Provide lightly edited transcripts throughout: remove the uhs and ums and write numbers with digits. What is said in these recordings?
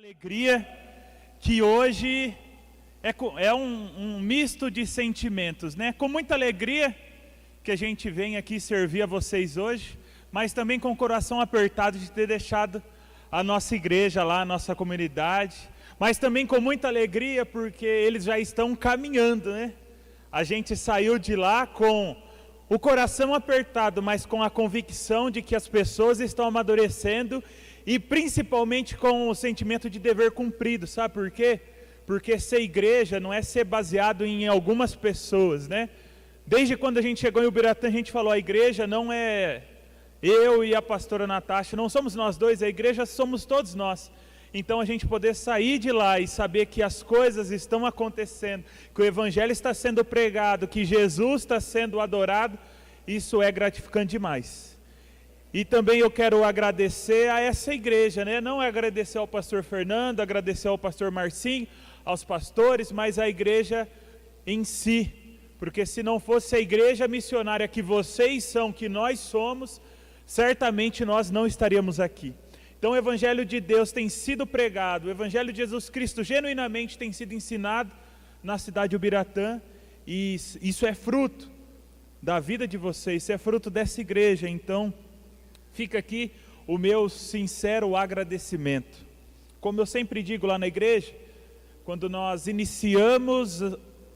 Alegria que hoje é um misto de sentimentos, né? Com muita alegria que a gente vem aqui servir a vocês hoje, mas também com o coração apertado de ter deixado a nossa igreja lá, a nossa comunidade, mas também com muita alegria porque eles já estão caminhando, né? A gente saiu de lá com o coração apertado, mas com a convicção de que as pessoas estão amadurecendo e principalmente com o sentimento de dever cumprido, sabe por quê? Porque ser igreja não é ser baseado em algumas pessoas, né? Desde quando a gente chegou em Ubiratã, a gente falou, a igreja não é eu e a pastora Natasha, não somos nós dois, a igreja somos todos nós. Então a gente poder sair de lá e saber que as coisas estão acontecendo, que o evangelho está sendo pregado, que Jesus está sendo adorado, isso é gratificante demais. E também eu quero agradecer a essa igreja, né? Não agradecer ao pastor Fernando, agradecer ao pastor Marcinho, aos pastores, mas a igreja em si. Porque se não fosse a igreja missionária que vocês são, que nós somos, certamente nós não estaríamos aqui. Então o evangelho de Deus tem sido pregado, o evangelho de Jesus Cristo genuinamente tem sido ensinado na cidade de Ubiratã, e isso é fruto da vida de vocês, isso é fruto dessa igreja. Então fica aqui o meu sincero agradecimento. Como eu sempre digo lá na igreja, quando nós iniciamos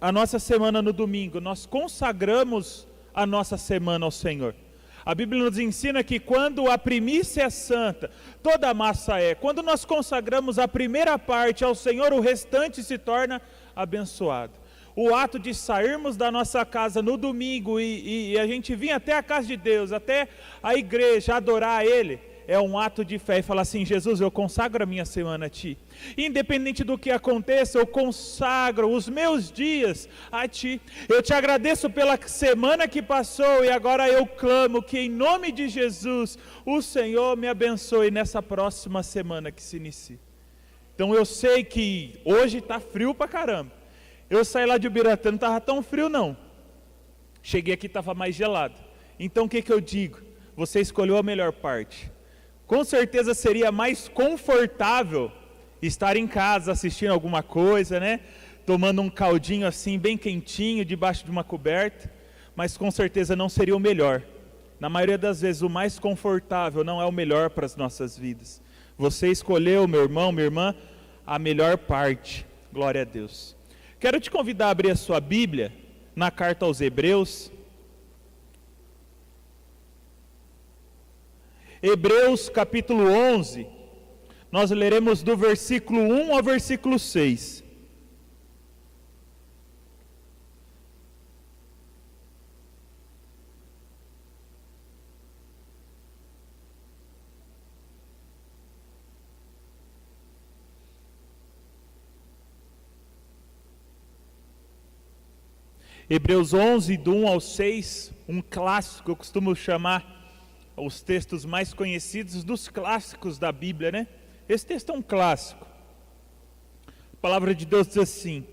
a nossa semana no domingo, nós consagramos a nossa semana ao Senhor. A Bíblia nos ensina que quando a primícia é santa, toda a massa é. Quando nós consagramos a primeira parte ao Senhor, o restante se torna abençoado. O ato de sairmos da nossa casa no domingo e a gente vir até a casa de Deus, até a igreja, adorar a Ele, é um ato de fé e falar assim, Jesus, eu consagro a minha semana a Ti. Independente do que aconteça, eu consagro os meus dias a Ti. Eu Te agradeço pela semana que passou e agora eu clamo que em nome de Jesus, o Senhor me abençoe nessa próxima semana que se inicia. Então eu sei que hoje está frio pra caramba. Eu saí lá de Ubiratã, não estava tão frio não. Cheguei aqui, estava mais gelado. Então o que eu digo? Você escolheu a melhor parte. Com certeza seria mais confortável estar em casa assistindo alguma coisa, né? Tomando um caldinho assim bem quentinho debaixo de uma coberta, mas com certeza não seria o melhor. Na maioria das vezes o mais confortável não é o melhor para as nossas vidas. Você escolheu, meu irmão, minha irmã, a melhor parte. Glória a Deus. Quero te convidar a abrir a sua Bíblia na carta aos Hebreus. Hebreus capítulo 11, nós leremos do versículo 1 ao versículo 6. Hebreus 11, do 1 ao 6, um clássico, eu costumo chamar os textos mais conhecidos dos clássicos da Bíblia, né? Esse texto é um clássico. A palavra de Deus diz assim: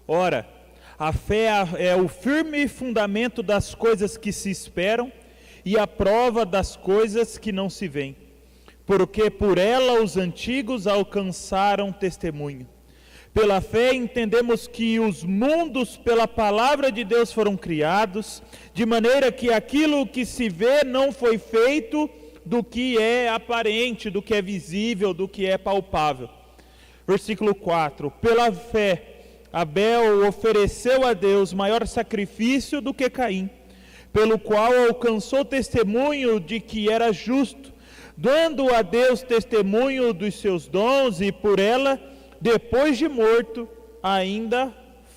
ora, a fé é o firme fundamento das coisas que se esperam e a prova das coisas que não se veem, porque por ela os antigos alcançaram testemunho. Pela fé entendemos que os mundos pela palavra de Deus foram criados, de maneira que aquilo que se vê não foi feito do que é aparente, do que é visível, do que é palpável. Versículo 4, pela fé Abel ofereceu a Deus maior sacrifício do que Caim, pelo qual alcançou testemunho de que era justo, dando a Deus testemunho dos seus dons e por ela, depois de morto, ainda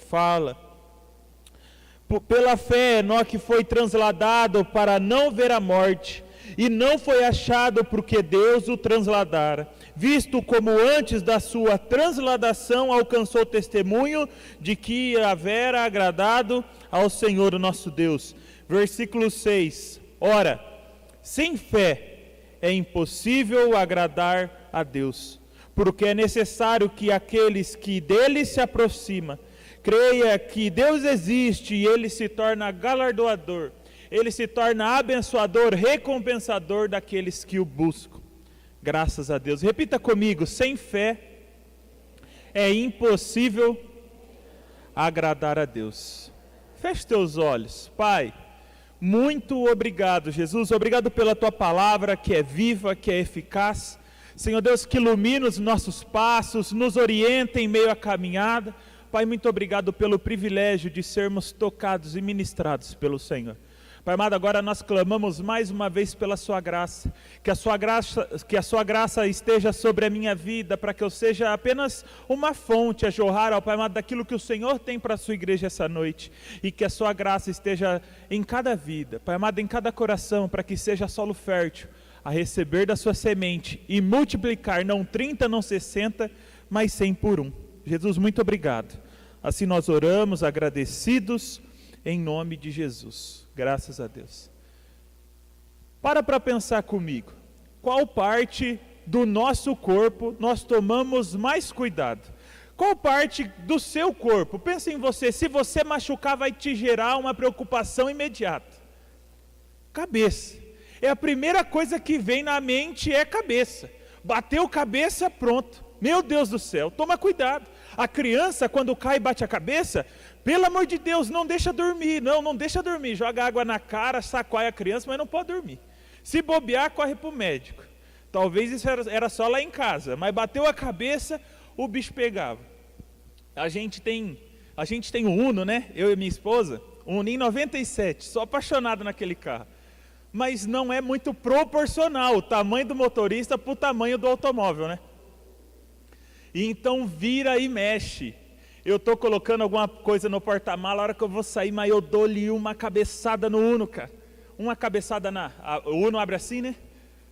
fala. Pela fé, Enoque foi transladado para não ver a morte, e não foi achado porque Deus o transladara, visto como antes da sua transladação alcançou testemunho de que havera agradado ao Senhor nosso Deus. Versículo 6, ora, sem fé é impossível agradar a Deus, porque é necessário que aqueles que dele se aproximam, creia que Deus existe e ele se torna galardoador, ele se torna abençoador, recompensador daqueles que o buscam. Graças a Deus. Repita comigo, sem fé é impossível agradar a Deus. Feche teus olhos. Pai, muito obrigado, Jesus. Obrigado pela tua palavra que é viva, que é eficaz. Senhor Deus, que ilumina os nossos passos, nos orienta em meio à caminhada. Pai, muito obrigado pelo privilégio de sermos tocados e ministrados pelo Senhor. Pai amado, agora nós clamamos mais uma vez pela sua graça, que a sua graça esteja sobre a minha vida, para que eu seja apenas uma fonte a jorrar, ó Pai amado, daquilo que o Senhor tem para a sua igreja essa noite, e que a sua graça esteja em cada vida, Pai amado, em cada coração, para que seja solo fértil, a receber da sua semente, e multiplicar, não 30, não 60, mas 100 por 1. Jesus, muito obrigado. Assim nós oramos, agradecidos, em nome de Jesus. Graças a Deus. Para pensar comigo. Qual parte do nosso corpo nós tomamos mais cuidado? Qual parte do seu corpo? Pensa em você. Se você machucar, vai te gerar uma preocupação imediata. Cabeça. É a primeira coisa que vem na mente, é cabeça. Bateu cabeça, pronto. Meu Deus do céu, toma cuidado. A criança, quando cai e bate a cabeça, pelo amor de Deus, não deixa dormir. Não deixa dormir. Joga água na cara, sacoalha a criança, mas não pode dormir. Se bobear, corre para o médico. Talvez isso era só lá em casa, mas bateu a cabeça, o bicho pegava. A gente tem o Uno, né? Eu e minha esposa, um Uno em 97, sou apaixonado naquele carro. Mas não é muito proporcional o tamanho do motorista para o tamanho do automóvel, né? E então vira e mexe. Eu estou colocando alguma coisa no porta-mala, a hora que eu vou sair, mas eu dou-lhe uma cabeçada no Uno, cara. Uma cabeçada o Uno abre assim, né?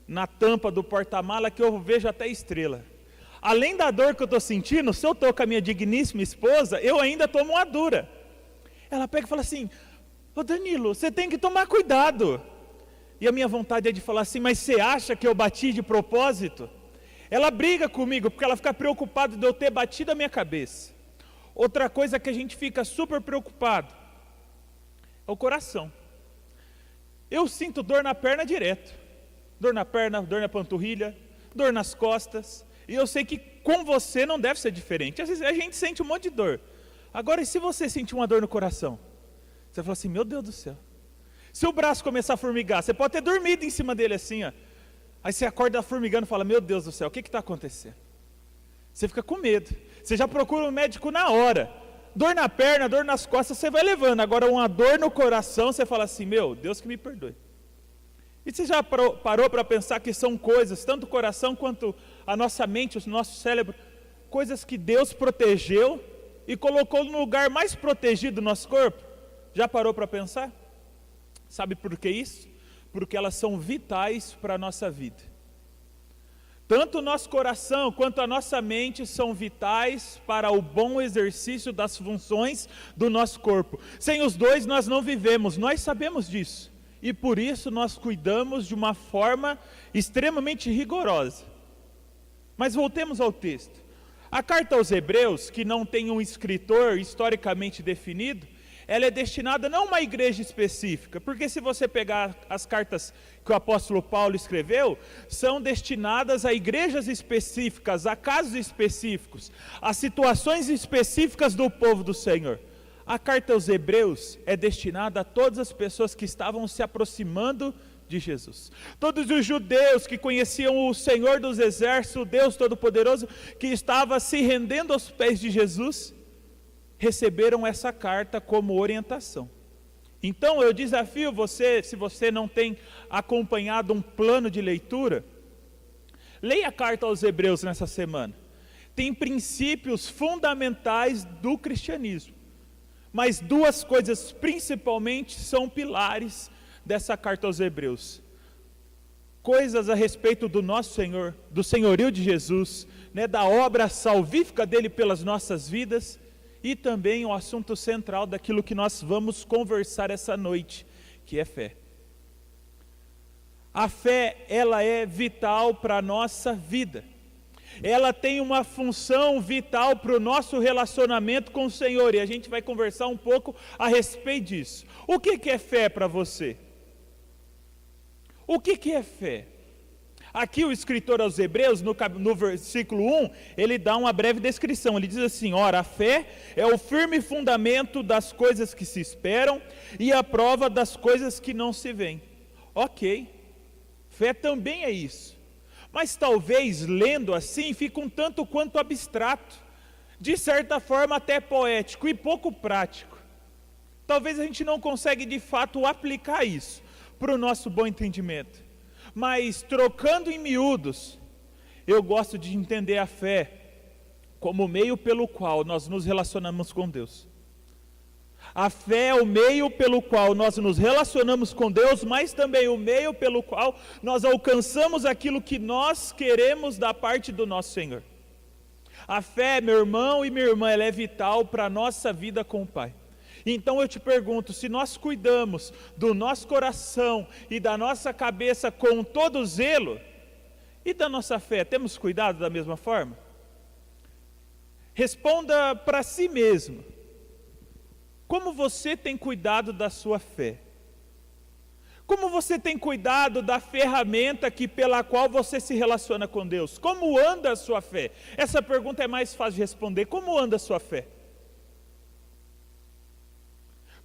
Na tampa do porta-mala, que eu vejo até estrela. Além da dor que eu estou sentindo, se eu estou com a minha digníssima esposa, eu ainda tomo uma dura. Ela pega e fala assim: ô Danilo, você tem que tomar cuidado. E a minha vontade é de falar assim: mas você acha que eu bati de propósito? Ela briga comigo, porque ela fica preocupada de eu ter batido a minha cabeça. Outra coisa que a gente fica super preocupado é o coração. Eu sinto dor na perna direto. Dor na perna, dor na panturrilha, dor nas costas. E eu sei que com você não deve ser diferente. Às vezes a gente sente um monte de dor. Agora, e se você sentir uma dor no coração? Você fala assim: meu Deus do céu. Se o braço começar a formigar, você pode ter dormido em cima dele assim, ó. Aí você acorda formigando e fala: meu Deus do céu, o que está acontecendo? Você fica com medo. Você já procura um médico na hora. Dor na perna, dor nas costas, você vai levando. Agora uma dor no coração, você fala assim: meu Deus que me perdoe. E você já parou para pensar que são coisas, tanto o coração quanto a nossa mente, o nosso cérebro, coisas que Deus protegeu e colocou no lugar mais protegido do nosso corpo? Já parou para pensar? Sabe por que isso? Porque elas são vitais para a nossa vida. Tanto o nosso coração quanto a nossa mente são vitais para o bom exercício das funções do nosso corpo. Sem os dois nós não vivemos, nós sabemos disso. E por isso nós cuidamos de uma forma extremamente rigorosa. Mas voltemos ao texto. A carta aos Hebreus, que não tem um escritor historicamente definido, ela é destinada não a uma igreja específica, porque se você pegar as cartas que o apóstolo Paulo escreveu, são destinadas a igrejas específicas, a casos específicos, a situações específicas do povo do Senhor. A carta aos Hebreus é destinada a todas as pessoas que estavam se aproximando de Jesus. Todos os judeus que conheciam o Senhor dos Exércitos, o Deus Todo-Poderoso, que estava se rendendo aos pés de Jesus, receberam essa carta como orientação. Então eu desafio você, se você não tem acompanhado um plano de leitura, leia a carta aos Hebreus nessa semana. Tem princípios fundamentais do cristianismo, mas duas coisas principalmente são pilares dessa carta aos Hebreus. Coisas a respeito do nosso Senhor, do senhorio de Jesus, né, da obra salvífica dele pelas nossas vidas, e também o assunto central daquilo que nós vamos conversar essa noite, que é fé. A fé, ela é vital para a nossa vida. Ela tem uma função vital para o nosso relacionamento com o Senhor, e a gente vai conversar um pouco a respeito disso. O que é fé para você? O que é fé? Aqui o escritor aos Hebreus, no versículo 1, ele dá uma breve descrição. Ele diz assim: ora, a fé é o firme fundamento das coisas que se esperam e a prova das coisas que não se veem. Ok, fé também é isso. Mas talvez, lendo assim, fica um tanto quanto abstrato, de certa forma até poético e pouco prático. Talvez a gente não consegue de fato aplicar isso para o nosso bom entendimento. Mas, trocando em miúdos, eu gosto de entender a fé como o meio pelo qual nós nos relacionamos com Deus. A fé é o meio pelo qual nós nos relacionamos com Deus, mas também o meio pelo qual nós alcançamos aquilo que nós queremos da parte do nosso Senhor. A fé, meu irmão e minha irmã, ela é vital para a nossa vida com o Pai. Então eu te pergunto, se nós cuidamos do nosso coração e da nossa cabeça com todo zelo, e da nossa fé, temos cuidado da mesma forma? Responda para si mesmo. Como você tem cuidado da sua fé? Como você tem cuidado da ferramenta pela qual você se relaciona com Deus? Como anda a sua fé? Essa pergunta é mais fácil de responder. Como anda a sua fé?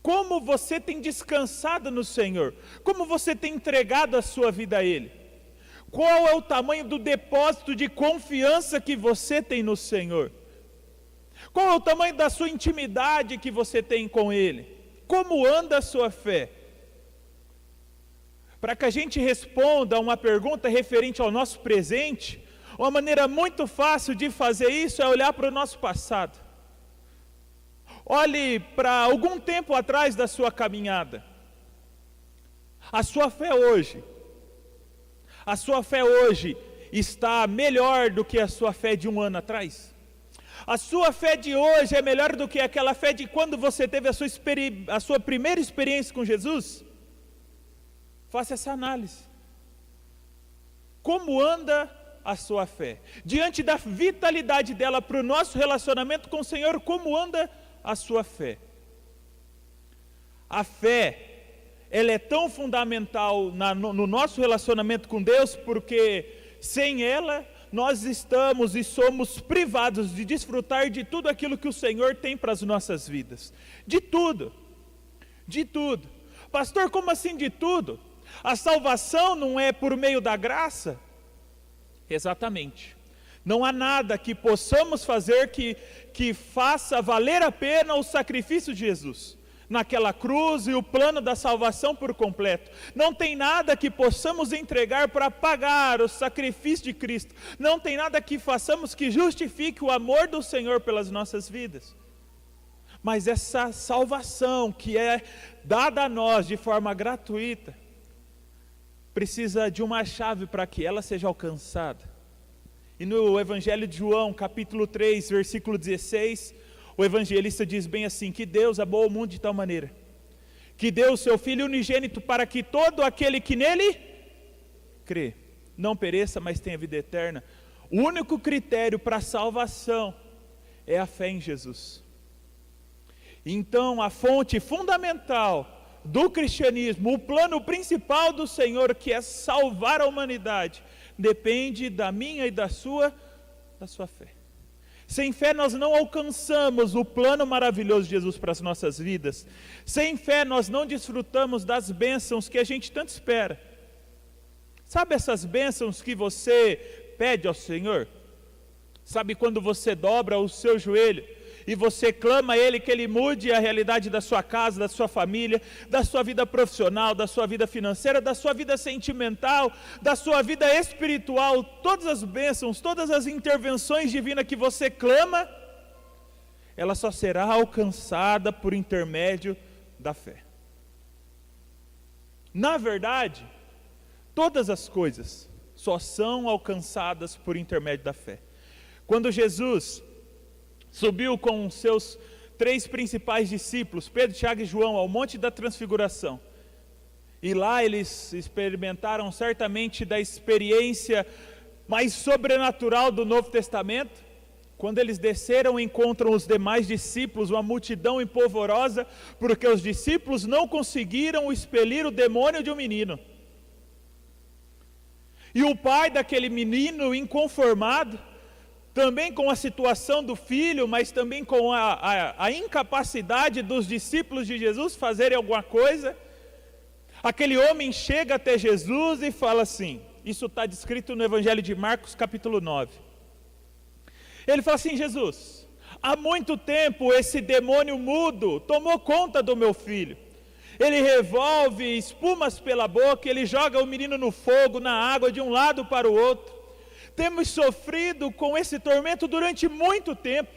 Como você tem descansado no Senhor? Como você tem entregado a sua vida a Ele? Qual é o tamanho do depósito de confiança que você tem no Senhor? Qual é o tamanho da sua intimidade que você tem com Ele? Como anda a sua fé? Para que a gente responda a uma pergunta referente ao nosso presente, uma maneira muito fácil de fazer isso é olhar para o nosso passado. Olhe para algum tempo atrás da sua caminhada. A sua fé hoje está melhor do que a sua fé de um ano atrás? A sua fé de hoje é melhor do que aquela fé de quando você teve a sua primeira experiência com Jesus? Faça essa análise. Como anda a sua fé? Diante da vitalidade dela para o nosso relacionamento com o Senhor, como anda a sua fé? A fé, ela é tão fundamental no nosso relacionamento com Deus, porque sem ela nós estamos e somos privados de desfrutar de tudo aquilo que o Senhor tem para as nossas vidas. De tudo. De tudo. Pastor, como assim de tudo? A salvação não é por meio da graça? Exatamente. Não há nada que possamos fazer que faça valer a pena o sacrifício de Jesus naquela cruz e o plano da salvação por completo. Não tem nada que possamos entregar para pagar o sacrifício de Cristo. Não tem nada que façamos que justifique o amor do Senhor pelas nossas vidas. Mas essa salvação que é dada a nós de forma gratuita, precisa de uma chave para que ela seja alcançada. E no Evangelho de João, capítulo 3, versículo 16, o evangelista diz bem assim: que Deus amou o mundo de tal maneira, que deu o seu Filho unigênito para que todo aquele que nele crê, não pereça, mas tenha vida eterna. O único critério para a salvação é a fé em Jesus. Então a fonte fundamental do cristianismo, o plano principal do Senhor, que é salvar a humanidade, depende da minha e da sua fé. Sem fé nós não alcançamos o plano maravilhoso de Jesus para as nossas vidas. Sem fé nós não desfrutamos das bênçãos que a gente tanto espera. Sabe essas bênçãos que você pede ao Senhor? Sabe quando você dobra o seu joelho e você clama a Ele que Ele mude a realidade da sua casa, da sua família, da sua vida profissional, da sua vida financeira, da sua vida sentimental, da sua vida espiritual, todas as bênçãos, todas as intervenções divinas que você clama, ela só será alcançada por intermédio da fé. Na verdade, todas as coisas só são alcançadas por intermédio da fé. Quando Jesus subiu com seus 3 principais discípulos, Pedro, Tiago e João, ao Monte da Transfiguração, e lá eles experimentaram certamente da experiência mais sobrenatural do Novo Testamento. Quando eles desceram, encontram os demais discípulos, uma multidão empolvorosa, porque os discípulos não conseguiram expelir o demônio de um menino. E o pai daquele menino inconformado, também com a situação do filho, mas também com a incapacidade dos discípulos de Jesus fazerem alguma coisa, aquele homem chega até Jesus e fala assim, isso está descrito no Evangelho de Marcos, capítulo 9. Ele fala assim, Jesus, há muito tempo esse demônio mudo tomou conta do meu filho. Ele revolve espumas pela boca, ele joga o menino no fogo, na água, de um lado para o outro. Temos sofrido com esse tormento durante muito tempo.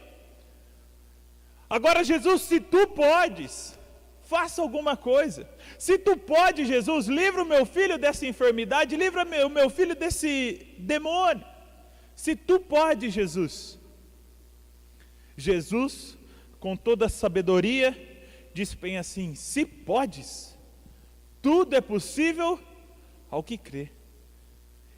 Agora, Jesus, se tu podes, faça alguma coisa. Se tu podes, Jesus, livra o meu filho dessa enfermidade, livra o meu filho desse demônio. Se tu podes, Jesus. Jesus, com toda a sabedoria, diz bem assim, se podes, tudo é possível ao que crê.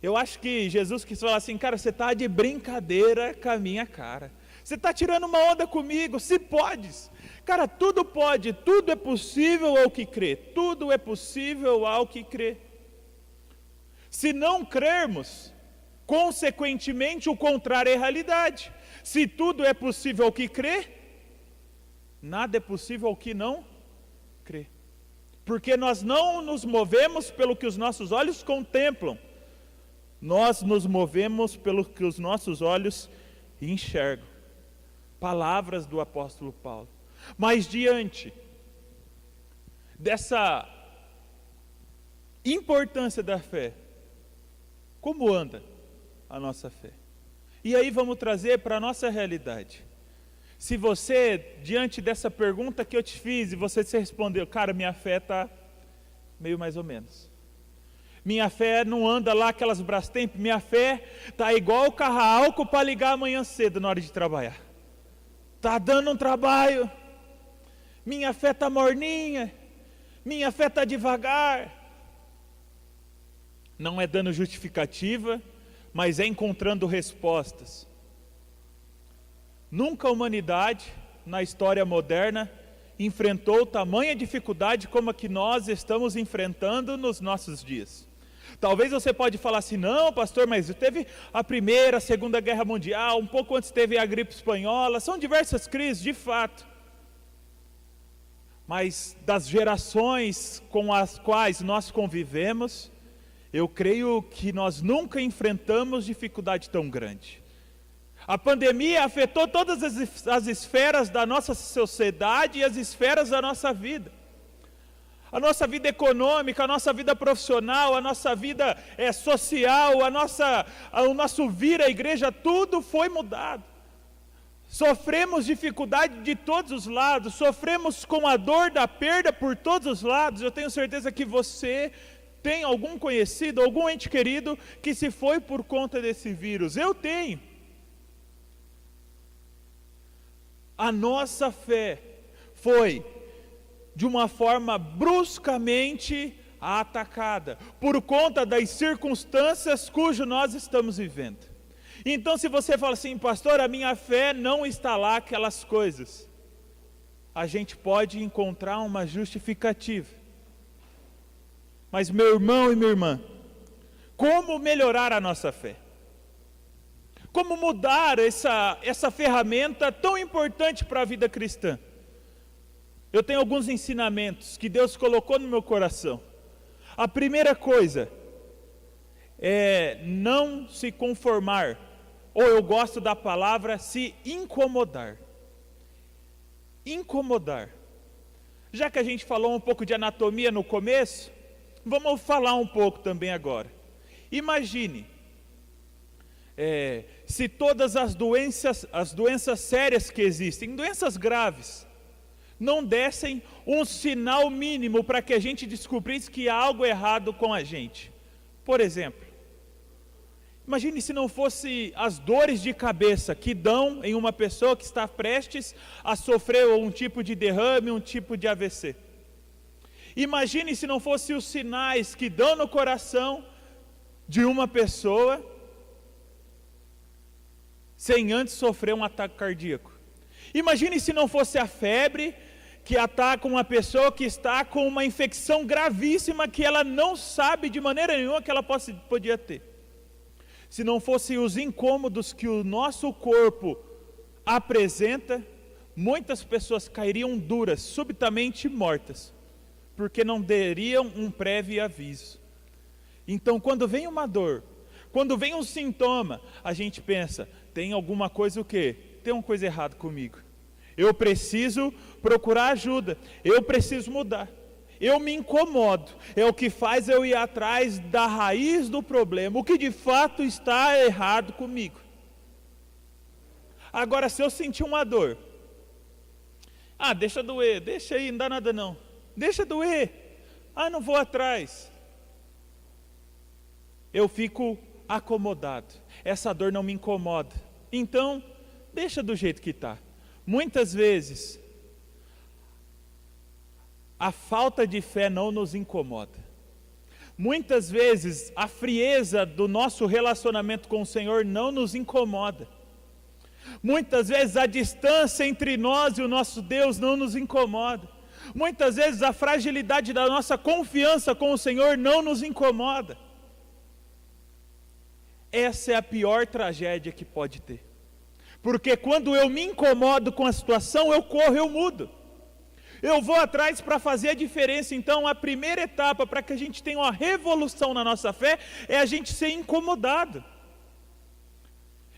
Eu acho que Jesus quis falar assim, cara, você está de brincadeira com a minha cara. Você está tirando uma onda comigo, se podes. Cara, tudo pode, tudo é possível ao que crê. Tudo é possível ao que crê. Se não crermos, consequentemente o contrário é a realidade. Se tudo é possível ao que crê, nada é possível ao que não crê. Porque nós não nos movemos pelo que os nossos olhos contemplam. Nós nos movemos pelo que os nossos olhos enxergam. Palavras do apóstolo Paulo. Mas diante dessa importância da fé, como anda a nossa fé? E aí vamos trazer para a nossa realidade. Se você, diante dessa pergunta que eu te fiz, e você se respondeu, cara, minha fé está meio mais ou menos. Minha fé não anda lá aquelas Brastemp, minha fé está igual o carro a álcool para ligar amanhã cedo na hora de trabalhar. Está dando um trabalho, minha fé está morninha, minha fé está devagar. Não é dando justificativa, mas é encontrando respostas. Nunca a humanidade, na história moderna, enfrentou tamanha dificuldade como a que nós estamos enfrentando nos nossos dias. Talvez você pode falar assim, não pastor, mas teve a Primeira, a Segunda Guerra Mundial, um pouco antes teve a gripe espanhola, são diversas crises, de fato. Mas das gerações com as quais nós convivemos, eu creio que nós nunca enfrentamos dificuldade tão grande. A pandemia afetou todas as esferas da nossa sociedade e as esferas da nossa vida. A nossa vida econômica, a nossa vida profissional, a nossa vida social, o nosso vir à igreja, tudo foi mudado. Sofremos dificuldade de todos os lados, sofremos com a dor da perda por todos os lados. Eu tenho certeza que você tem algum conhecido, algum ente querido que se foi por conta desse vírus. Eu tenho. A nossa fé foi, de uma forma bruscamente atacada, por conta das circunstâncias cujo nós estamos vivendo. Então se você fala assim, pastor, a minha fé não está lá aquelas coisas, a gente pode encontrar uma justificativa. Mas meu irmão e minha irmã, como melhorar a nossa fé? Como mudar essa ferramenta tão importante para a vida cristã? Eu tenho alguns ensinamentos que Deus colocou no meu coração. A primeira coisa é não se conformar, ou eu gosto da palavra se incomodar. Incomodar. Já que a gente falou um pouco de anatomia no começo, vamos falar um pouco também agora. Imagine, se todas as doenças sérias que existem, doenças graves, não dessem um sinal mínimo para que a gente descobrisse que há algo errado com a gente. Por exemplo, imagine se não fosse as dores de cabeça que dão em uma pessoa que está prestes a sofrer um tipo de derrame, um tipo de AVC. Imagine se não fosse os sinais que dão no coração de uma pessoa sem antes sofrer um ataque cardíaco. Imagine se não fosse a febre que ataca uma pessoa que está com uma infecção gravíssima que ela não sabe de maneira nenhuma que ela podia ter. se não fossem os incômodos que o nosso corpo apresenta, muitas pessoas cairiam duras, subitamente mortas, porque não dariam um prévio aviso. Então, quando vem uma dor, quando vem um sintoma, a gente pensa, tem alguma coisa o quê? Tem uma coisa errada comigo. Eu preciso procurar ajuda, eu preciso mudar. Eu me incomodo, é o que faz eu ir atrás da raiz do problema, o que de fato está errado comigo. Agora, se eu sentir uma dor, deixa doer, deixa aí, não dá nada não, deixa doer, não vou atrás. Eu fico acomodado, essa dor não me incomoda, então deixa do jeito que está. Muitas vezes, a falta de fé não nos incomoda. Muitas vezes, a frieza do nosso relacionamento com o Senhor não nos incomoda. Muitas vezes, a distância entre nós e o nosso Deus não nos incomoda. Muitas vezes, a fragilidade da nossa confiança com o Senhor não nos incomoda. Essa é a pior tragédia que pode ter. Porque quando eu me incomodo com a situação, eu corro, eu mudo. Eu vou atrás para fazer a diferença. Então, a primeira etapa para que a gente tenha uma revolução na nossa fé é a gente ser incomodado.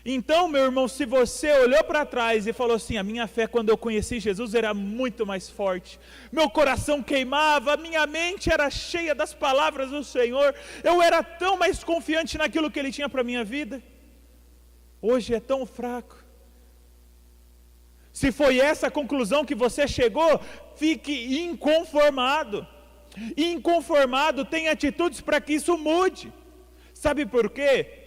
Então, meu irmão, se você olhou para trás e falou assim, a minha fé quando eu conheci Jesus era muito mais forte, meu coração queimava, minha mente era cheia das palavras do Senhor, eu era tão mais confiante naquilo que Ele tinha para a minha vida, hoje é tão fraco. Se foi essa a conclusão que você chegou, fique inconformado. Inconformado, tem atitudes para que isso mude. Sabe por quê?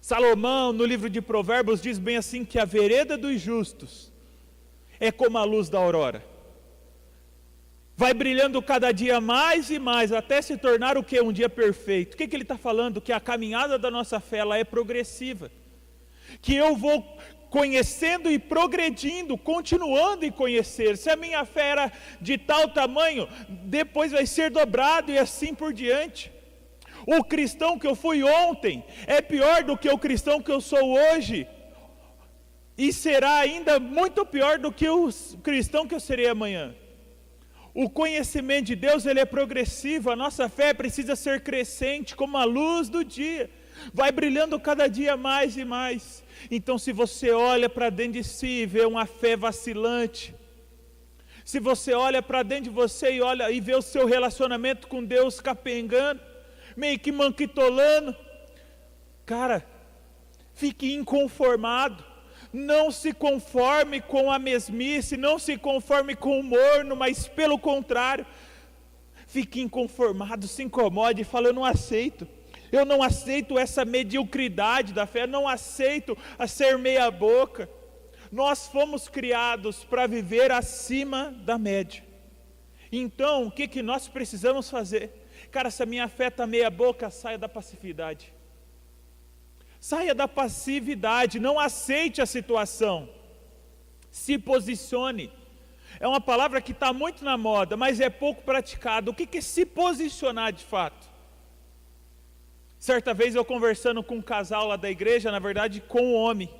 Salomão, no livro de Provérbios, diz bem assim que a vereda dos justos é como a luz da aurora. Vai brilhando cada dia mais e mais, até se tornar o que? Um dia perfeito. O que ele está falando? Que a caminhada da nossa fé ela é progressiva. Que eu vou conhecendo e progredindo, continuando em conhecer. Se a minha fé era de tal tamanho, depois vai ser dobrado e assim por diante. O cristão que eu fui ontem é pior do que o cristão que eu sou hoje, e será ainda muito pior do que o cristão que eu serei amanhã. O conhecimento de Deus ele é progressivo, a nossa fé precisa ser crescente como a luz do dia, vai brilhando cada dia mais e mais. Então, se você olha para dentro de si e vê uma fé vacilante, se você olha para dentro de você e vê o seu relacionamento com Deus capengando, meio que manquitolando, cara, fique inconformado, não se conforme com a mesmice, não se conforme com o morno, mas pelo contrário, fique inconformado, se incomode e fala, eu não aceito essa mediocridade da fé, eu não aceito a ser meia boca. Nós fomos criados para viver acima da média. Então, o que nós precisamos fazer? Cara, se a minha fé está meia boca, saia da passividade. Saia da passividade, não aceite a situação. Se posicione. É uma palavra que está muito na moda, mas é pouco praticada. O que é se posicionar de fato? Certa vez eu conversando com um casal lá da igreja, na verdade com um homem.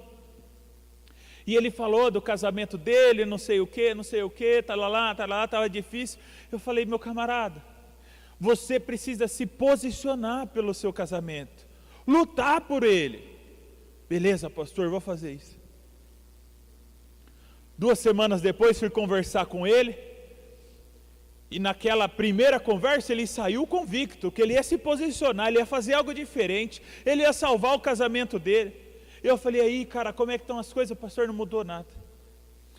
E ele falou do casamento dele, não sei o que, talalá, estava difícil. Eu falei, meu camarada, você precisa se posicionar pelo seu casamento, lutar por ele. Beleza, pastor, vou fazer isso. 2 semanas depois fui conversar com ele, e naquela primeira conversa ele saiu convicto que ele ia se posicionar, ele ia fazer algo diferente, ele ia salvar o casamento dele. Eu falei, aí cara, como é que estão as coisas? Pastor, não mudou nada.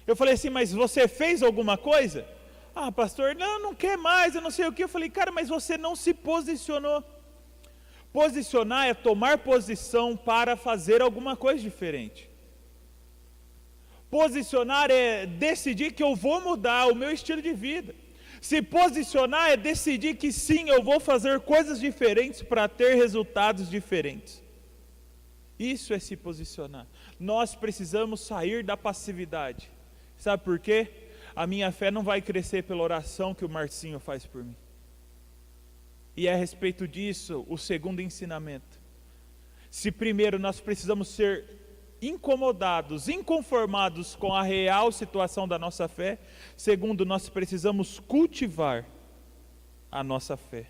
Eu falei assim, mas você fez alguma coisa? Pastor, não quer mais, eu não sei o que. Eu falei, cara, mas você não se posicionou. Posicionar é tomar posição para fazer alguma coisa diferente. Posicionar é decidir que eu vou mudar o meu estilo de vida. Se posicionar é decidir que sim, eu vou fazer coisas diferentes para ter resultados diferentes. Isso é se posicionar. Nós precisamos sair da passividade. Sabe por quê? A minha fé não vai crescer pela oração que o Marcinho faz por mim. E é a respeito disso o segundo ensinamento. Se primeiro nós precisamos ser incomodados, inconformados com a real situação da nossa fé, segundo, nós precisamos cultivar a nossa fé.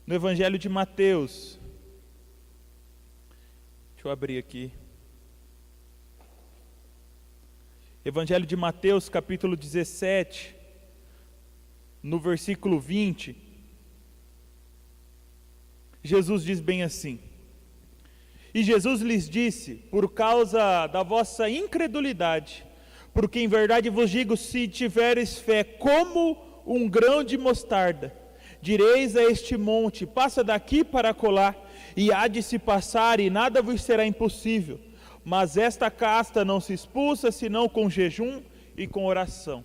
No Evangelho de Mateus, deixa eu abrir aqui. Evangelho de Mateus, capítulo 17, no versículo 20, Jesus diz bem assim: E Jesus lhes disse, por causa da vossa incredulidade, porque em verdade vos digo, se tiveres fé como um grão de mostarda, direis a este monte, passa daqui para acolá, e há de se passar, e nada vos será impossível. Mas esta casta não se expulsa, senão com jejum e com oração.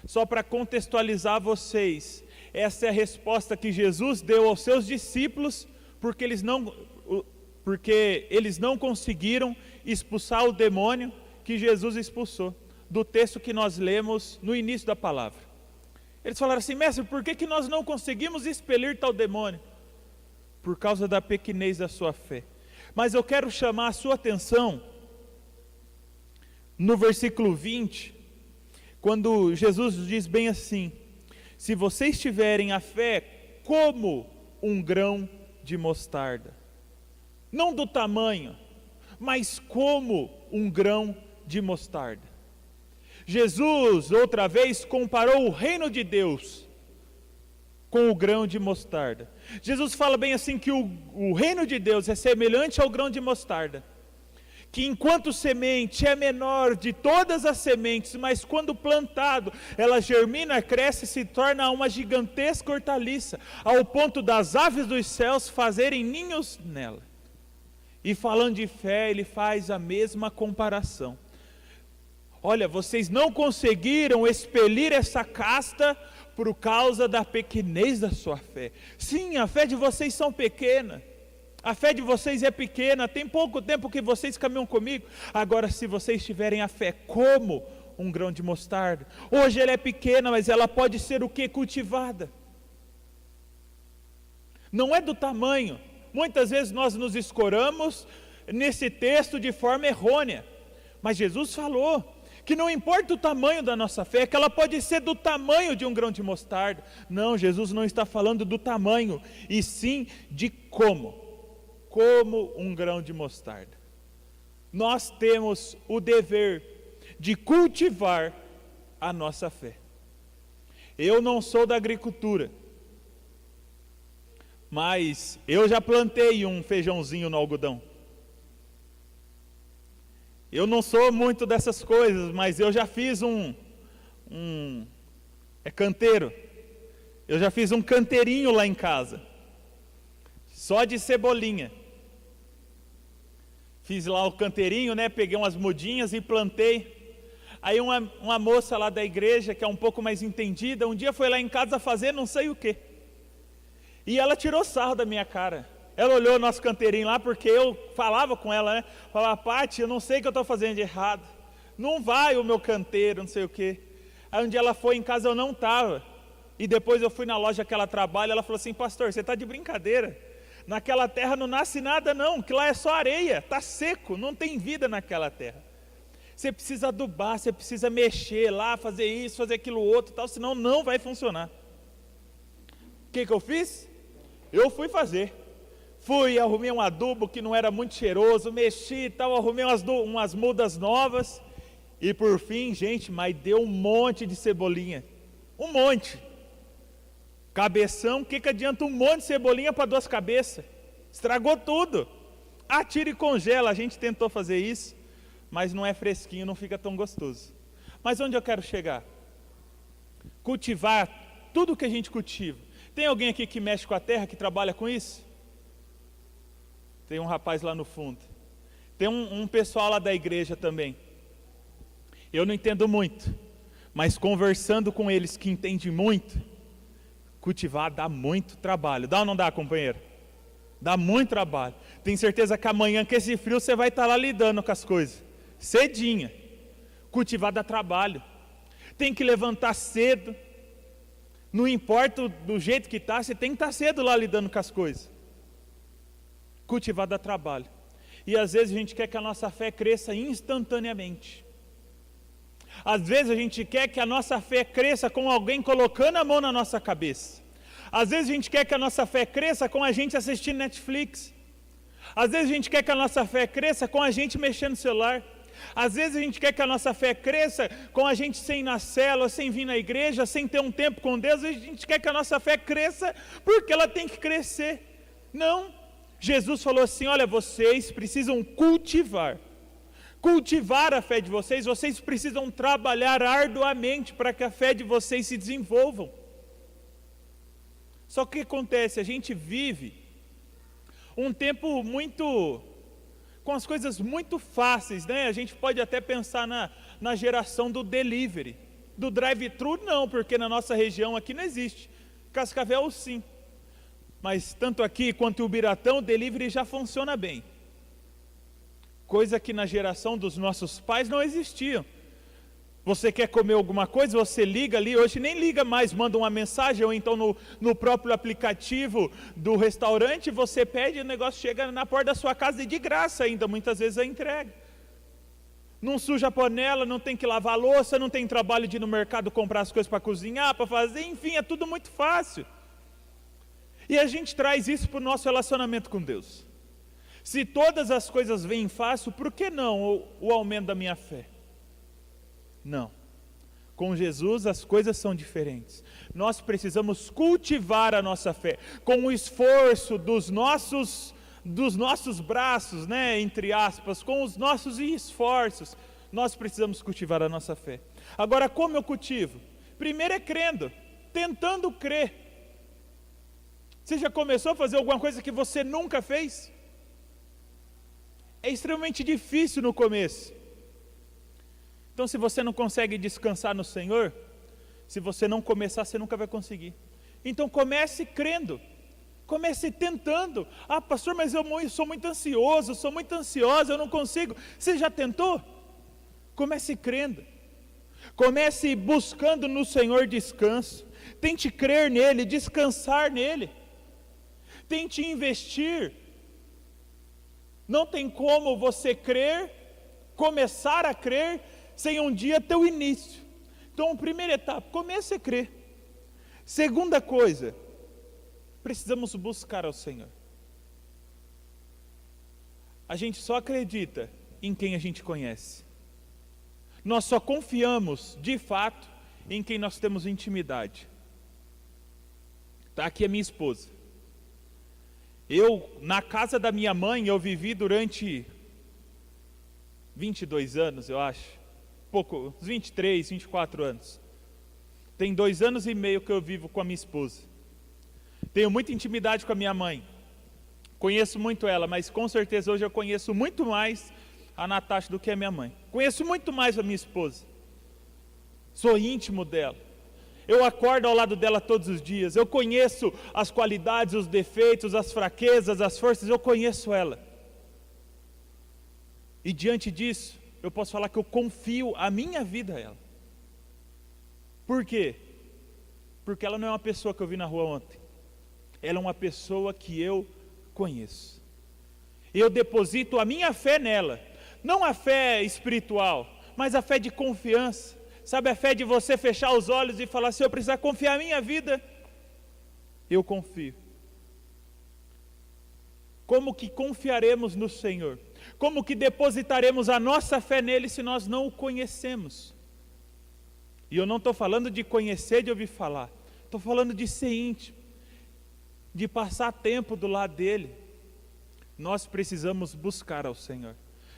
Só para contextualizar vocês, essa é a resposta que Jesus deu aos seus discípulos, porque eles não conseguiram expulsar o demônio que Jesus expulsou, do texto que nós lemos no início da palavra. Eles falaram assim: mestre, por que nós não conseguimos expelir tal demônio? Por causa da pequenez da sua fé. Mas eu quero chamar a sua atenção no versículo 20, quando Jesus diz bem assim: se vocês tiverem a fé como um grão de mostarda, não do tamanho, mas como um grão de mostarda. Jesus, outra vez, comparou o reino de Deus com o grão de mostarda. Jesus fala bem assim que o reino de Deus é semelhante ao grão de mostarda, que enquanto semente é menor de todas as sementes, mas quando plantado, ela germina, cresce e se torna uma gigantesca hortaliça, ao ponto das aves dos céus fazerem ninhos nela. E falando de fé, ele faz a mesma comparação. Olha, vocês não conseguiram expelir essa casta por causa da pequenez da sua fé. Sim, a fé de vocês são pequena. A fé de vocês é pequena, tem pouco tempo que vocês caminham comigo. Agora, se vocês tiverem a fé como um grão de mostarda, hoje ela é pequena, mas ela pode ser o que? Cultivada. Não é do tamanho. Muitas vezes nós nos escoramos nesse texto de forma errônea. Mas Jesus falou que não importa o tamanho da nossa fé, que ela pode ser do tamanho de um grão de mostarda. Não, Jesus não está falando do tamanho, e sim de como um grão de mostarda. Nós temos o dever de cultivar a nossa fé. Eu não sou da agricultura, mas eu já plantei um feijãozinho no algodão. Eu não sou muito dessas coisas, mas eu já fiz canteiro. Eu já fiz um canteirinho lá em casa, só de cebolinha. Fiz lá o canteirinho, né? Peguei umas mudinhas e plantei. Aí uma moça lá da igreja, que é um pouco mais entendida, um dia foi lá em casa fazer não sei o quê. E ela tirou sarro da minha cara. Ela olhou o nosso canteirinho lá, porque eu falava com ela, né? Falava: Pati, eu não sei o que eu estou fazendo de errado. Não vai o meu canteiro, não sei o quê. Aí um dia ela foi em casa, eu não estava. E depois eu fui na loja que ela trabalha, ela falou assim: pastor, você está de brincadeira. Naquela terra não nasce nada não, que lá é só areia, está seco, não tem vida naquela terra. Você precisa adubar, você precisa mexer lá, fazer isso, fazer aquilo outro, tal, senão não vai funcionar. O que eu fiz? Eu fui fazer. Arrumei um adubo que não era muito cheiroso, mexi e tal, arrumei umas mudas novas. E por fim, gente, mas deu um monte de cebolinha. Um monte. Cabeção, o que adianta um monte de cebolinha para 2 cabeças? Estragou tudo. Tira e congela. A gente tentou fazer isso, mas não é fresquinho, não fica tão gostoso. Mas onde eu quero chegar? Cultivar tudo que a gente cultiva. Tem alguém aqui que mexe com a terra, que trabalha com isso? Tem um rapaz lá no fundo. Tem um pessoal lá da igreja também. Eu não entendo muito, mas conversando com eles que entendem muito, cultivar dá muito trabalho. Dá ou não dá, companheiro? Dá muito trabalho. Tenho certeza que amanhã, com esse frio, você vai estar lá lidando com as coisas. Cedinha. Cultivar dá trabalho. Tem que levantar cedo. Não importa do jeito que está, você tem que estar cedo lá lidando com as coisas. Cultivar dá trabalho. E às vezes a gente quer que a nossa fé cresça instantaneamente. Às vezes a gente quer que a nossa fé cresça com alguém colocando a mão na nossa cabeça. Às vezes a gente quer que a nossa fé cresça com a gente assistindo Netflix. Às vezes a gente quer que a nossa fé cresça com a gente mexendo no celular. Às vezes a gente quer que a nossa fé cresça com a gente sem ir na célula, sem vir na igreja, sem ter um tempo com Deus. A gente quer que a nossa fé cresça porque ela tem que crescer. Não. Jesus falou assim, olha, vocês precisam cultivar a fé de vocês, vocês precisam trabalhar arduamente para que a fé de vocês se desenvolvam. Só que o que acontece? A gente vive um tempo com as coisas muito fáceis, né? A gente pode até pensar na geração do delivery, do drive-thru não, porque na nossa região aqui não existe. Cascavel sim, mas tanto aqui quanto em Ubiratã o delivery já funciona bem. Coisa que na geração dos nossos pais não existia. Você quer comer alguma coisa, você liga ali, hoje nem liga mais, manda uma mensagem, ou então no próprio aplicativo do restaurante, você pede, o negócio chega na porta da sua casa e de graça ainda, muitas vezes a entrega. Não suja a panela, não tem que lavar a louça, não tem trabalho de ir no mercado comprar as coisas para cozinhar, para fazer, enfim, é tudo muito fácil. E a gente traz isso para o nosso relacionamento com Deus. Se todas as coisas vêm fácil, por que não o aumento da minha fé? Não. Com Jesus as coisas são diferentes. Nós precisamos cultivar a nossa fé com o esforço dos nossos braços, né, entre aspas, com os nossos esforços. Nós precisamos cultivar a nossa fé. Agora, como eu cultivo? Primeiro é crendo, tentando crer. Você já começou a fazer alguma coisa que você nunca fez? É extremamente difícil no começo. Então, se você não consegue descansar no Senhor, se você não começar, você nunca vai conseguir. Então, comece crendo, comece tentando. Ah, pastor, mas eu sou muito ansioso, sou muito ansiosa, eu não consigo. Você já tentou? Comece crendo, comece buscando no Senhor descanso. Tente crer nele, descansar nele. Tente investir. Não tem como você crer, começar a crer, sem um dia ter o início. Então, primeira etapa, comece a crer. Segunda coisa, precisamos buscar ao Senhor. A gente só acredita em quem a gente conhece. Nós só confiamos, de fato, em quem nós temos intimidade. Está aqui a minha esposa. Na casa da minha mãe, eu vivi durante 22 anos, eu acho. Uns 23, 24 anos. Tem 2 anos e meio que eu vivo com a minha esposa. Tenho muita intimidade com a minha mãe. Conheço muito ela, mas com certeza hoje eu conheço muito mais a Natasha do que a minha mãe. Conheço muito mais a minha esposa. Sou íntimo dela. Eu acordo ao lado dela todos os dias. Eu conheço as qualidades, os defeitos, as fraquezas, as forças. Eu conheço ela. E diante disso, eu posso falar que eu confio a minha vida a ela. Por quê? Porque ela não é uma pessoa que eu vi na rua ontem. Ela é uma pessoa que eu conheço. Eu deposito a minha fé nela. Não a fé espiritual, mas a fé de confiança. Sabe, a fé de você fechar os olhos e falar, se eu precisar confiar a minha vida, eu confio. Como que confiaremos no Senhor? Como que depositaremos a nossa fé nele se nós não o conhecemos? E eu não estou falando de conhecer, de ouvir falar. Estou falando de ser íntimo, de passar tempo do lado dele. Nós precisamos buscar ao Senhor.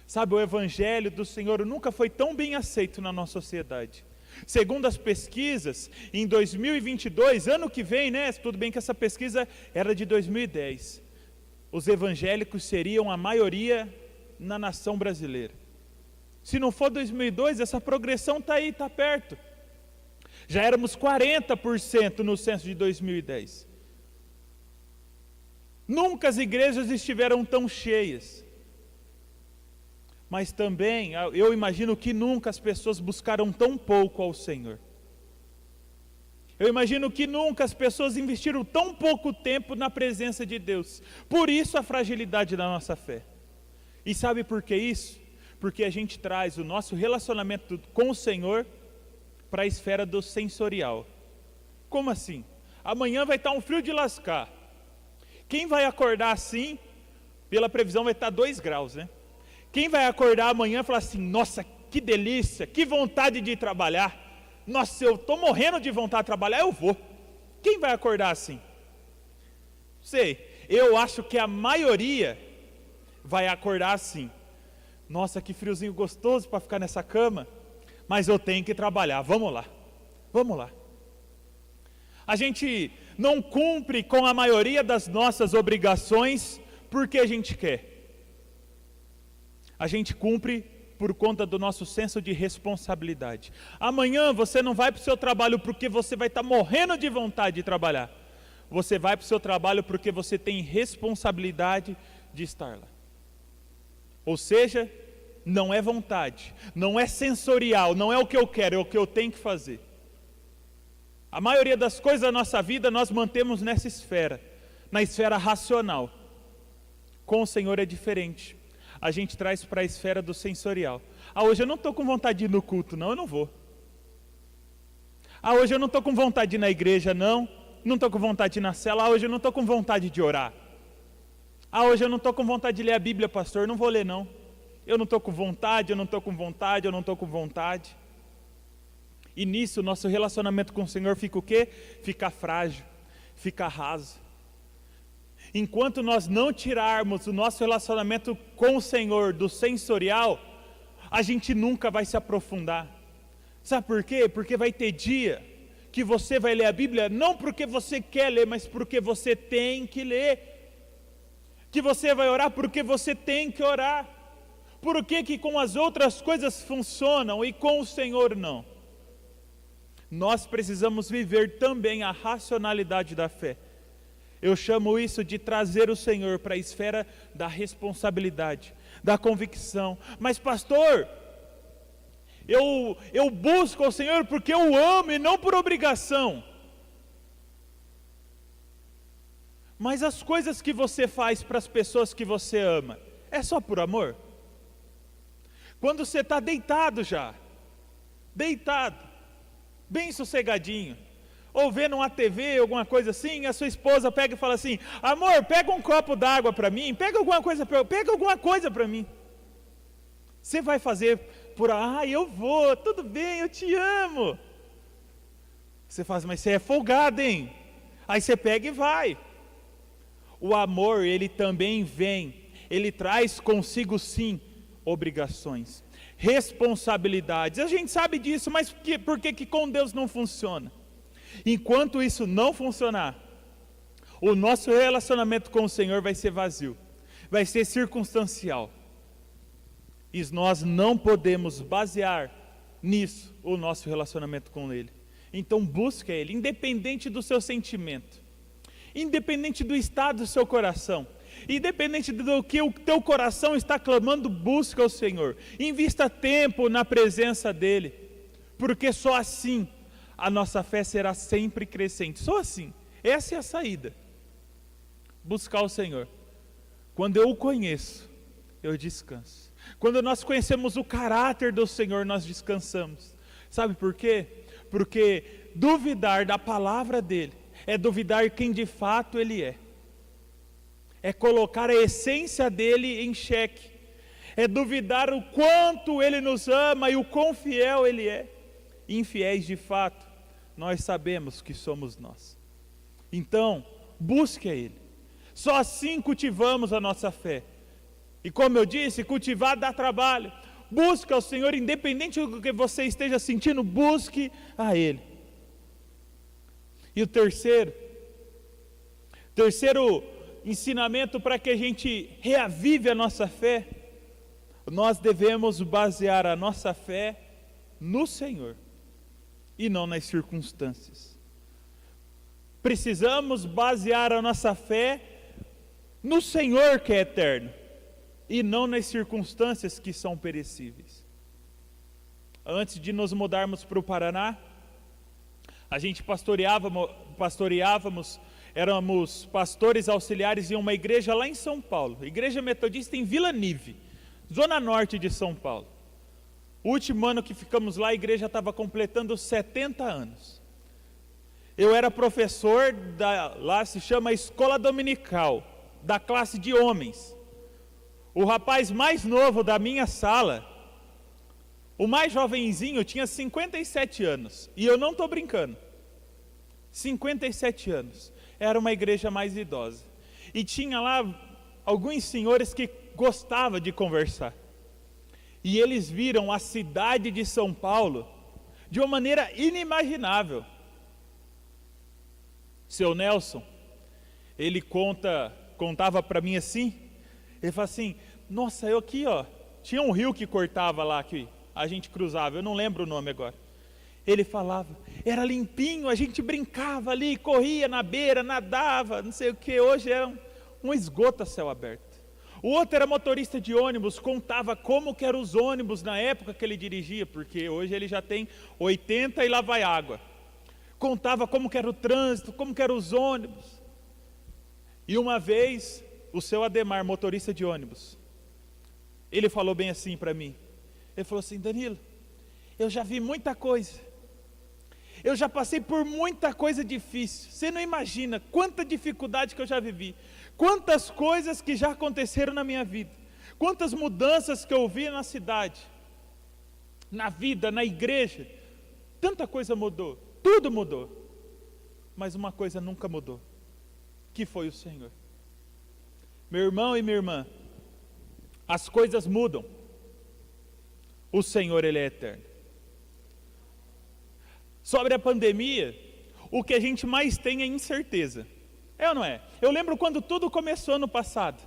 Sabe, o Evangelho do Senhor nunca foi tão bem aceito na nossa sociedade. Segundo as pesquisas, em 2022, ano que vem, né? Tudo bem que essa pesquisa era de 2010. Os evangélicos seriam a maioria na nação brasileira. Se não for 2002, essa progressão está aí, está perto. Já éramos 40% no censo de 2010. Nunca as igrejas estiveram tão cheias. Mas também, eu imagino que nunca as pessoas buscaram tão pouco ao Senhor. Eu imagino que nunca as pessoas investiram tão pouco tempo na presença de Deus. Por isso a fragilidade da nossa fé. E sabe por que isso? Porque a gente traz o nosso relacionamento com o Senhor para a esfera do sensorial. Como assim? Amanhã vai estar um frio de lascar. Quem vai acordar assim, pela previsão vai estar 2 graus, né? Quem vai acordar amanhã e falar assim, nossa, que delícia, que vontade de trabalhar. Nossa, eu estou morrendo de vontade de trabalhar, eu vou. Quem vai acordar assim? Sei, eu acho que a maioria vai acordar assim. Nossa, que friozinho gostoso para ficar nessa cama, mas eu tenho que trabalhar, vamos lá, vamos lá. A gente não cumpre com a maioria das nossas obrigações porque a gente quer. A gente cumpre por conta do nosso senso de responsabilidade. Amanhã você não vai para o seu trabalho porque você vai estar morrendo de vontade de trabalhar. Você vai para o seu trabalho porque você tem responsabilidade de estar lá. Ou seja, não é vontade, não é sensorial, não é o que eu quero, é o que eu tenho que fazer. A maioria das coisas da nossa vida nós mantemos nessa esfera, na esfera racional. Com o Senhor é diferente. A gente traz para a esfera do sensorial. Hoje eu não estou com vontade de ir no culto, não, eu não vou. Hoje eu não estou com vontade de ir na igreja, não estou com vontade de ir na cela. Hoje eu não estou com vontade de orar. Hoje eu não estou com vontade de ler a Bíblia, pastor, não vou ler não. Eu não estou com vontade, eu não estou com vontade, eu não estou com vontade. E nisso o nosso relacionamento com o Senhor fica o quê? Fica frágil, fica raso. Enquanto nós não tirarmos o nosso relacionamento com o Senhor do sensorial, a gente nunca vai se aprofundar. Sabe por quê? Porque vai ter dia que você vai ler a Bíblia, não porque você quer ler, mas porque você tem que ler. Que você vai orar porque você tem que orar. Por que com as outras coisas funcionam e com o Senhor não? Nós precisamos viver também a racionalidade da fé. Eu chamo isso de trazer o Senhor para a esfera da responsabilidade, da convicção. Mas pastor, eu busco ao Senhor porque eu amo e não por obrigação. Mas as coisas que você faz para as pessoas que você ama, é só por amor? Quando você está deitado já, deitado, bem sossegadinho, ou vendo uma TV, alguma coisa assim, a sua esposa pega e fala assim, amor, pega um copo d'água para mim, pega alguma coisa para mim. Você vai fazer por, eu vou, tudo bem, eu te amo. Você faz, mas você é folgado, hein? Aí você pega e vai. O amor, ele também vem, ele traz consigo sim, obrigações, responsabilidades. A gente sabe disso, mas por que com Deus não funciona? Enquanto isso não funcionar, o nosso relacionamento com o Senhor vai ser vazio, vai ser circunstancial. E nós não podemos basear nisso o nosso relacionamento com Ele. Então busque Ele, independente do seu sentimento, independente do estado do seu coração, independente do que o teu coração está clamando, busca o Senhor, invista tempo na presença dEle, porque só assim a nossa fé será sempre crescente, só assim, essa é a saída, buscar o Senhor. Quando eu o conheço, eu descanso. Quando nós conhecemos o caráter do Senhor, nós descansamos. Sabe por quê? Porque duvidar da palavra dEle é duvidar quem de fato Ele é colocar a essência dEle em xeque, é duvidar o quanto Ele nos ama e o quão fiel Ele é. Infiéis de fato, nós sabemos que somos nós. Então, busque a Ele, só assim cultivamos a nossa fé. E como eu disse, cultivar dá trabalho. Busque ao Senhor, independente do que você esteja sentindo, busque a Ele. E o terceiro ensinamento para que a gente reavive a nossa fé, nós devemos basear a nossa fé no Senhor e não nas circunstâncias. Precisamos basear a nossa fé no Senhor que é eterno e não nas circunstâncias que são perecíveis. Antes de nos mudarmos para o Paraná, a gente pastoreávamos, éramos pastores auxiliares em uma igreja lá em São Paulo, igreja metodista em Vila Nive. Zona Norte de São Paulo. O último ano que ficamos lá, a igreja estava completando 70 anos. Eu era professor lá se chama Escola Dominical, da classe de homens. O rapaz mais novo da minha sala, o mais jovenzinho, tinha 57 anos. E eu não estou brincando. 57 anos. Era uma igreja mais idosa. E tinha lá alguns senhores que gostavam de conversar. E eles viram a cidade de São Paulo de uma maneira inimaginável. Seu Nelson, ele contava para mim assim, ele fala assim, nossa, eu aqui, ó, tinha um rio que cortava lá, que a gente cruzava, eu não lembro o nome agora. Ele falava, era limpinho, a gente brincava ali, corria na beira, nadava, não sei o que, hoje é um esgoto a céu aberto. O outro era motorista de ônibus, contava como que eram os ônibus na época que ele dirigia, porque hoje ele já tem 80 e lá vai água. Contava como que era o trânsito, como que eram os ônibus. E uma vez, o seu Ademar, motorista de ônibus, ele falou bem assim para mim. Ele falou assim, Danilo, eu já vi muita coisa. Eu já passei por muita coisa difícil. Você não imagina quanta dificuldade que eu já vivi. Quantas coisas que já aconteceram na minha vida. Quantas mudanças que eu vi na cidade. Na vida, na igreja. Tanta coisa mudou. Tudo mudou. Mas uma coisa nunca mudou. Que foi o Senhor. Meu irmão e minha irmã. As coisas mudam. O Senhor, Ele é eterno. Sobre a pandemia, o que a gente mais tem é incerteza. É ou não é? Eu lembro quando tudo começou ano passado.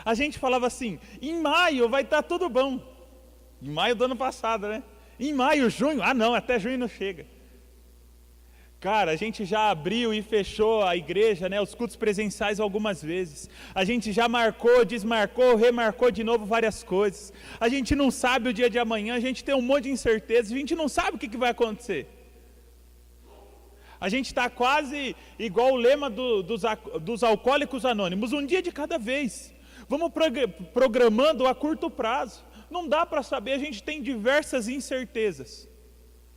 A gente falava assim, em maio vai estar tudo bom. Em maio do ano passado, né? Em maio, junho, não, até junho não chega. Cara, a gente já abriu e fechou a igreja, né? Os cultos presenciais algumas vezes. A gente já marcou, desmarcou, remarcou de novo várias coisas. A gente não sabe o dia de amanhã, a gente tem um monte de incertezas, a gente não sabe o que vai acontecer. A gente está quase igual o lema dos alcoólicos anônimos, um dia de cada vez. Vamos programando a curto prazo. Não dá para saber, a gente tem diversas incertezas.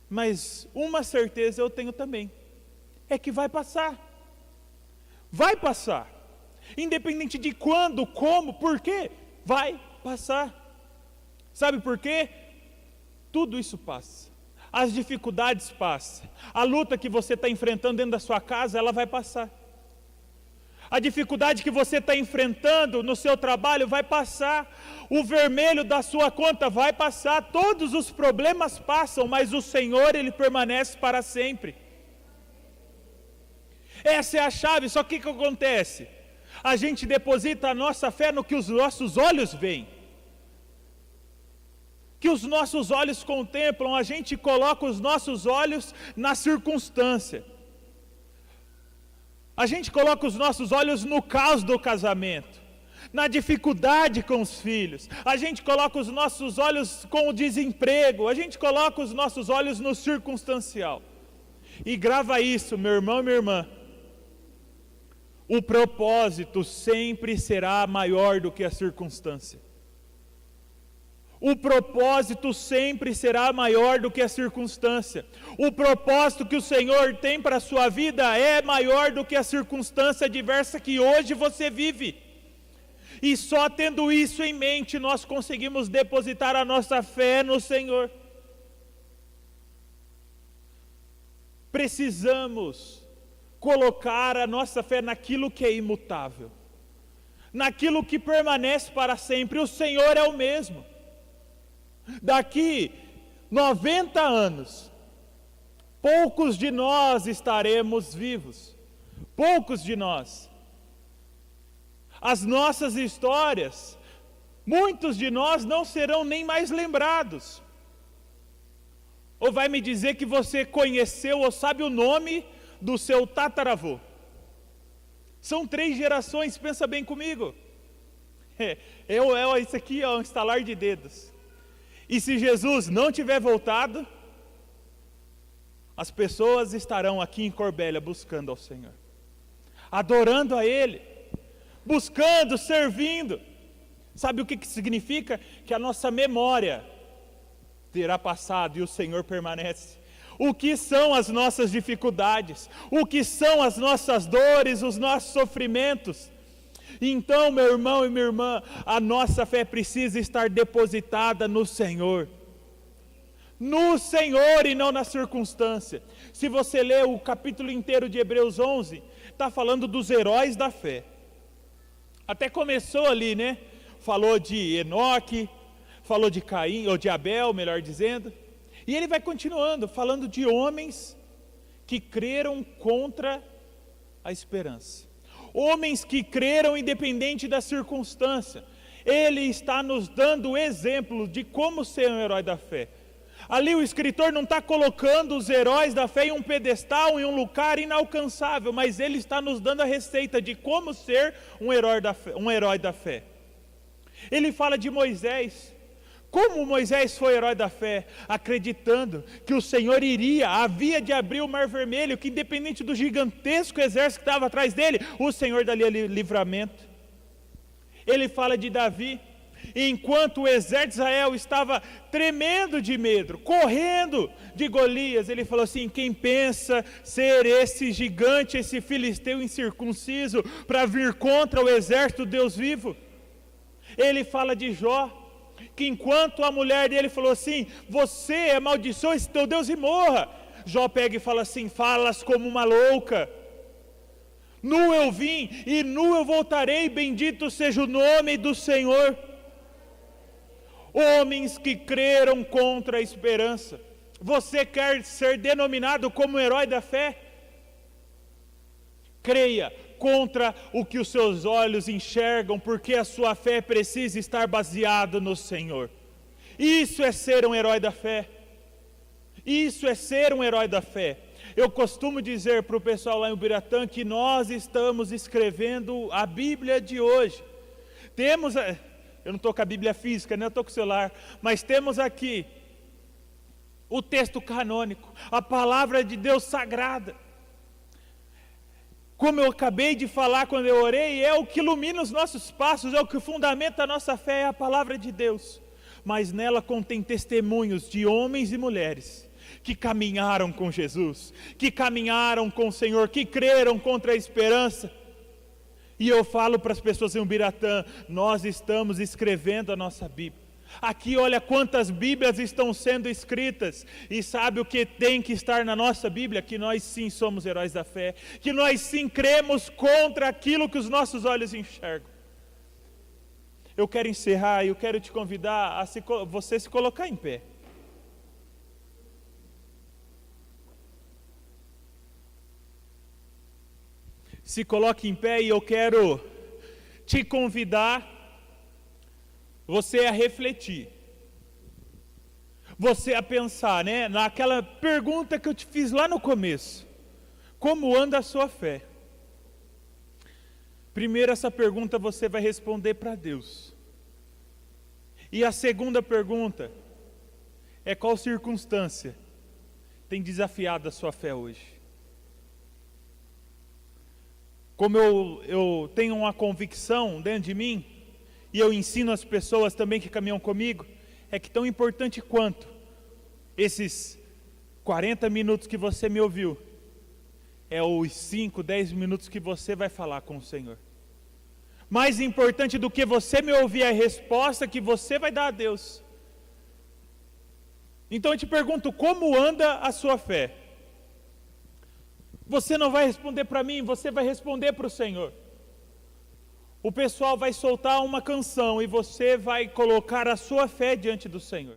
Mas uma certeza eu tenho também, é que vai passar. Vai passar. Independente de quando, como, por quê, vai passar. Sabe por quê? Tudo isso passa. As dificuldades passam. A luta que você está enfrentando dentro da sua casa, ela vai passar. A dificuldade que você está enfrentando no seu trabalho vai passar. O vermelho da sua conta vai passar. Todos os problemas passam, mas o Senhor, Ele permanece para sempre. Essa é a chave, só que o que acontece? A gente deposita a nossa fé no que os nossos olhos veem. Que os nossos olhos contemplam, a gente coloca os nossos olhos na circunstância. A gente coloca os nossos olhos no caos do casamento, na dificuldade com os filhos. A gente coloca os nossos olhos com o desemprego. A gente coloca os nossos olhos no circunstancial. E grava isso, meu irmão e minha irmã. O propósito sempre será maior do que a circunstância. O propósito sempre será maior do que a circunstância. O propósito que o Senhor tem para a sua vida é maior do que a circunstância adversa que hoje você vive. E só tendo isso em mente, nós conseguimos depositar a nossa fé no Senhor. Precisamos colocar a nossa fé naquilo que é imutável, naquilo que permanece para sempre. O Senhor é o mesmo. Daqui 90 anos, poucos de nós estaremos vivos. Poucos de nós. As nossas histórias, muitos de nós não serão nem mais lembrados. Ou vai me dizer que você conheceu ou sabe o nome do seu tataravô? São 3 gerações, pensa bem comigo. Isso aqui é um estalar de dedos. E se Jesus não tiver voltado, as pessoas estarão aqui em Corbélia buscando ao Senhor, adorando a Ele, buscando, servindo. Sabe o que significa? Que a nossa memória terá passado e o Senhor permanece. O que são as nossas dificuldades? O que são as nossas dores, os nossos sofrimentos? Então, meu irmão e minha irmã, a nossa fé precisa estar depositada no Senhor. No Senhor e não na circunstância. Se você ler o capítulo inteiro de Hebreus 11, está falando dos heróis da fé. Até começou ali, né? Falou de Enoque, falou de Caim, ou de Abel, melhor dizendo. E ele vai continuando, falando de homens que creram contra a esperança. Homens que creram independente da circunstância. Ele está nos dando exemplo de como ser um herói da fé. Ali o escritor não está colocando os heróis da fé em um pedestal, em um lugar inalcançável, mas ele está nos dando a receita de como ser um herói da fé. Ele fala de Moisés. Como Moisés foi herói da fé? Acreditando que o Senhor havia de abrir o Mar Vermelho, que independente do gigantesco exército que estava atrás dele, o Senhor daria livramento. Ele fala de Davi. Enquanto o exército de Israel estava tremendo de medo, correndo de Golias, ele falou assim: quem pensa ser esse gigante, esse filisteu incircunciso, para vir contra o exército do Deus vivo? Ele fala de Jó, que enquanto a mulher dele falou assim: você amaldiçoa esse teu Deus e morra, Jó pega e fala assim: falas como uma louca. Nu eu vim e nu eu voltarei, bendito seja o nome do Senhor. Homens que creram contra a esperança. Você quer ser denominado como herói da fé? Creia contra o que os seus olhos enxergam, porque a sua fé precisa estar baseada no Senhor. Isso é ser um herói da fé. Isso é ser um herói da fé. Eu costumo dizer para o pessoal lá em Ubiratã que nós estamos escrevendo a Bíblia de hoje. Eu não estou com a Bíblia física, né? Eu estou com o celular, mas temos aqui o texto canônico, a palavra de Deus sagrada. Como eu acabei de falar quando eu orei, é o que ilumina os nossos passos, é o que fundamenta a nossa fé, é a palavra de Deus. Mas nela contém testemunhos de homens e mulheres que caminharam com Jesus, que caminharam com o Senhor, que creram contra a esperança. E eu falo para as pessoas em Ubiratã, nós estamos escrevendo a nossa Bíblia. Aqui olha quantas Bíblias estão sendo escritas. E sabe o que tem que estar na nossa Bíblia? Que nós sim somos heróis da fé. Que nós sim cremos contra aquilo que os nossos olhos enxergam. Eu quero encerrar e eu quero te convidar a você se colocar em pé. Se coloque em pé e eu quero te convidar, você a refletir, você a pensar, né, naquela pergunta que eu te fiz lá no começo: como anda a sua fé? Primeiro, essa pergunta você vai responder para Deus. E a segunda pergunta é: qual circunstância tem desafiado a sua fé hoje? Como eu tenho uma convicção dentro de mim, e eu ensino as pessoas também que caminham comigo, é que tão importante quanto esses 40 minutos que você me ouviu, é os 5, 10 minutos que você vai falar com o Senhor. Mais importante do que você me ouvir é a resposta que você vai dar a Deus. Então eu te pergunto: como anda a sua fé? Você não vai responder para mim, você vai responder para o Senhor. O pessoal vai soltar uma canção e você vai colocar a sua fé diante do Senhor.